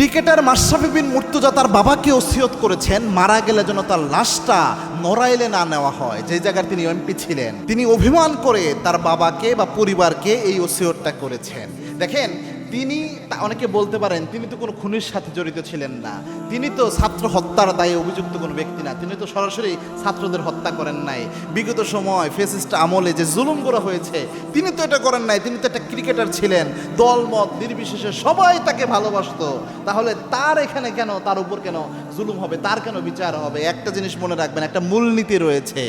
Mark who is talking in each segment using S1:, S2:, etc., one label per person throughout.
S1: Cricketer Mashrafe বিন মুর্তজা তার বাবাকে ওসিয়ত করেছেন মারা গেলে যেন তার লাশটা নড়াইলে না নেওয়া হয়, যে জায়গার তিনি এমপি ছিলেন। তিনি অভিমান করে তার বাবাকে বা পরিবারকে এই ওসিয়তটা করেছেন। দেখেন, তিনি অনেকে বলতে পারেন তিনি তো কোনো খুনের সাথে জড়িত ছিলেন না, তিনি তো ছাত্র হত্যার দায়ে অভিযুক্ত কোনো ব্যক্তি না, তিনি তো সরাসরি ছাত্রদের হত্যা করেন নাই। বিগত সময় ফ্যাসিস্ট আমলে যে জুলুম করা হয়েছে তিনি তো এটা করেন নাই। তিনি তো একটা ক্রিকেটার ছিলেন, দলমত নির্বিশেষে সবাই তাকে ভালোবাসতো। তাহলে তার এখানে কেন, তার উপর কেন জুলুম হবে, তার কেন বিচার হবে? একটা জিনিস মনে রাখবেন, একটা মূলনীতি রয়েছে,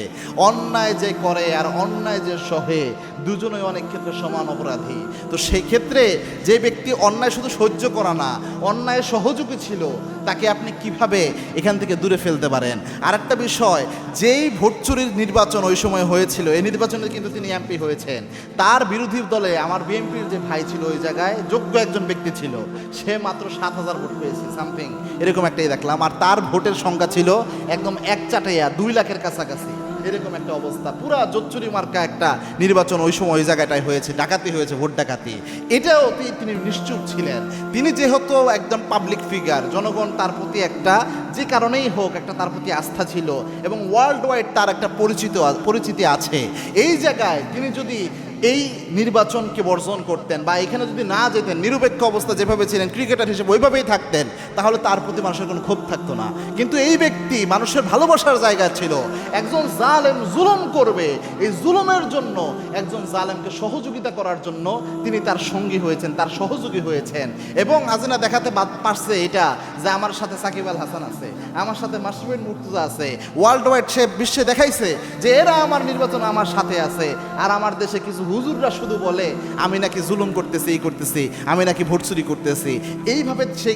S1: অন্যায় যে করে আর অন্যায় যে সহে দুজনেই অনেক ক্ষেত্রে সমান অপরাধী। তো সেই ক্ষেত্রে যে ব্যক্তি অন্যায় শুধু সহ্য করা না, অন্যায় সহযোগী ছিল, তাকে আপনি কিভাবে এখান থেকে দূরে ফেলতে পারেন? আর একটা বিষয়, যেই ভোট চুরির নির্বাচন ওই সময় হয়েছিল, এই নির্বাচনে কিন্তু তিনি এমপি হয়েছেন। তার বিরোধী দলে আমার বিএনপির যে ভাই ছিল, ওই জায়গায় যোগ্য একজন ব্যক্তি ছিল, সে মাত্র 7,000 ভোট পেয়েছে সামথিং, এরকম একটাই দেখলাম। আর তার ভোটের সংখ্যা ছিল একদম এক চাটাইয়া 2 লাখের কাছাকাছি, এরকম একটা অবস্থা। পুরা জোচ্চুরি মার্কা একটা নির্বাচন ওই সময় ওই জায়গাটায় হয়েছে, ডাকাতি হয়েছে, ভোট ডাকাতি। এটাও তিনি নিশ্চুপ ছিলেন। তিনি যেহেতু একদম পাবলিক ফিগার, জনগণ তার প্রতি একটা, যে কারণেই হোক, একটা তার প্রতি আস্থা ছিল এবং ওয়ার্ল্ড ওয়াইড তার একটা পরিচিতি আছে। এই জায়গায় তিনি যদি এই নির্বাচনকে বর্জন করতেন বা এখানে যদি না যেতেন, নিরপেক্ষ অবস্থা যেভাবে ছিলেন ক্রিকেটার হিসেবে ওইভাবেই থাকতেন, তাহলে তার প্রতি মানুষের কোনো ক্ষোভ থাকতো না। কিন্তু এই ব্যক্তি মানুষের ভালোবাসার জায়গা ছিল। একজন জালেম জুলুম করবে, এই জুলুমের জন্য একজন জালেমকে সহযোগিতা করার জন্য তিনি তার সঙ্গী হয়েছেন, তার সহযোগী হয়েছেন। এবং আজিনা দেখাতে পারছে এটা যে আমার সাথে সাকিব আল হাসান আছে, আমার সাথে মাশরাফি বিন মুর্তজা আছে, ওয়ার্ল্ড ওয়াইড সে বিশ্বে দেখাইছে যে এরা আমার নির্বাচন আমার সাথে আছে। আর আমার দেশে কিছু হুজুররা শুধু বলে আমি নাকি জুলুম করতেছি, এই করতেছি, আমি নাকি ভোট চুরি করতেছি, এইভাবে সে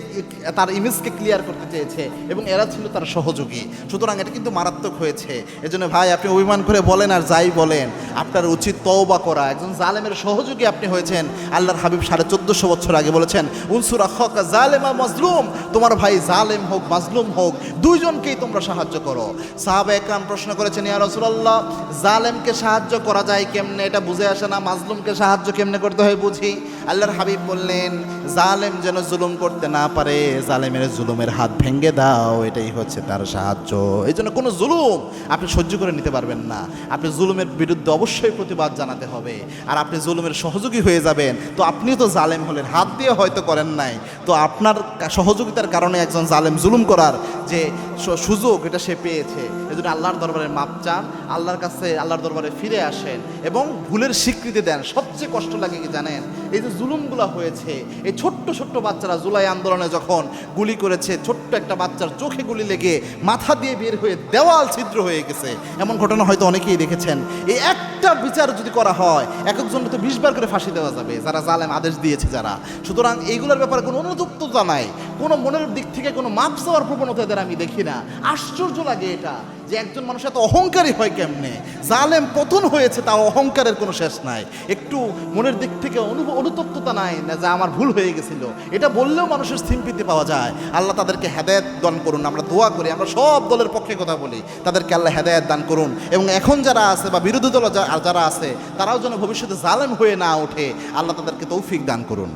S1: তার ইমেজকে ক্লিয়ার করতে চেয়েছে এবং এরা ছিল তার সহযোগী। সুতরাং এটা কিন্তু মারাত্মক হয়েছে। এজন্য ভাই, আপনি অভিমান করে বলেন আর যাই বলেন, আপনার উচিত তওবা করা। একজন জালেমের সহযোগী আপনি হয়েছেন। আল্লাহর হাবিব 1450 বছর আগে বলেছেন, উনসুর আখাকা জালেমা মাজলুম, তোমার ভাই জালেম হোক মাজলুম হোক, দুইজনকেই তোমরা সাহায্য করো। সাহাবা একরাম প্রশ্ন করেছেন, ইয়া রাসূলুল্লাহ, জালেমকে সাহায্য করা যায় কেমনে? এটা বুঝে আসে না, মাজলুমকে সাহায্য কেমনে করতে হয় বুঝি। আল্লাহর হাবিব বললেন, জালেম যেন জুলুম করতে না পারে, জালেমের জুলুমের হাত ভেঙে দাও, এটাই হচ্ছে তার সাহায্য। এই জন্য কোনো জুলুম আপনি সহ্য করে নিতে পারবেন না। আপনি জুলুমের বিরুদ্ধে অবশ্যই প্রতিবাদ জানাতে হবে। আর আপনি জুলুমের সহযোগী হয়ে যাবেন, তো আপনিও তো জালেম হলেন, হাত দিয়ে হয়তো করেন নাই, তো আপনার সহযোগিতার কারণে একজন জালেম জুলুম করার যে সুযোগ, এটা সে পেয়েছে। এই জন্য আল্লাহর দরবারে মাপ চান, আল্লাহর কাছে, আল্লাহর দরবারে ফিরে আসেন এবং ভুলের স্বীকৃতি দেন। সবচেয়ে কষ্ট লাগে কি জানেন? এই যে জুলুমগুলো হয়েছে, এই ছোট্ট ছোট্ট বাচ্চারা জুলাই আন্দোলনে যখন গুলি করেছে, ছোট্ট একটা বাচ্চার চোখে গুলি লেগে মাথা দিয়ে বের হয়ে দেওয়াল ছিদ্র হয়ে গেছে, এমন ঘটনা হয়তো অনেকেই দেখেছেন। এই একটা বিচার যদি করা হয়, এক একজনকে তো 20 বার করে ফাঁসি দেওয়া যাবে, যারা জালেম আদেশ দিয়েছে যারা। সুতরাং এইগুলোর ব্যাপারে কোনো অনুযুক্ততা নাই, কোনো মনের দিক থেকে কোনো মাপ চাওয়ার প্রবণতা এদের আমি দেখি না। আশ্চর্য লাগে এটা যে একজন মানুষ এত অহংকারী হয় কেমনে। জালেম পতন হয়েছে, তাও অহংকারের কোনো শেষ নাই। একটু মনের দিক থেকে অনুতপ্ততা নাই না যে আমার ভুল হয়ে গেছিল, এটা বললেও মানুষের সিম্পিতি পাওয়া যায়। আল্লাহ তাদেরকে হেদায়েত দান করুন। আমরা দোয়া করি, আমরা সব দলের পক্ষে কথা বলি, তাদেরকে আল্লাহ হেদায়েত দান করুন। এবং এখন যারা আছে বা বিরোধী দল যারা আছে, তারাও যেন ভবিষ্যতে জালেম হয়ে না ওঠে, আল্লাহ তাদেরকে তৌফিক দান করুন।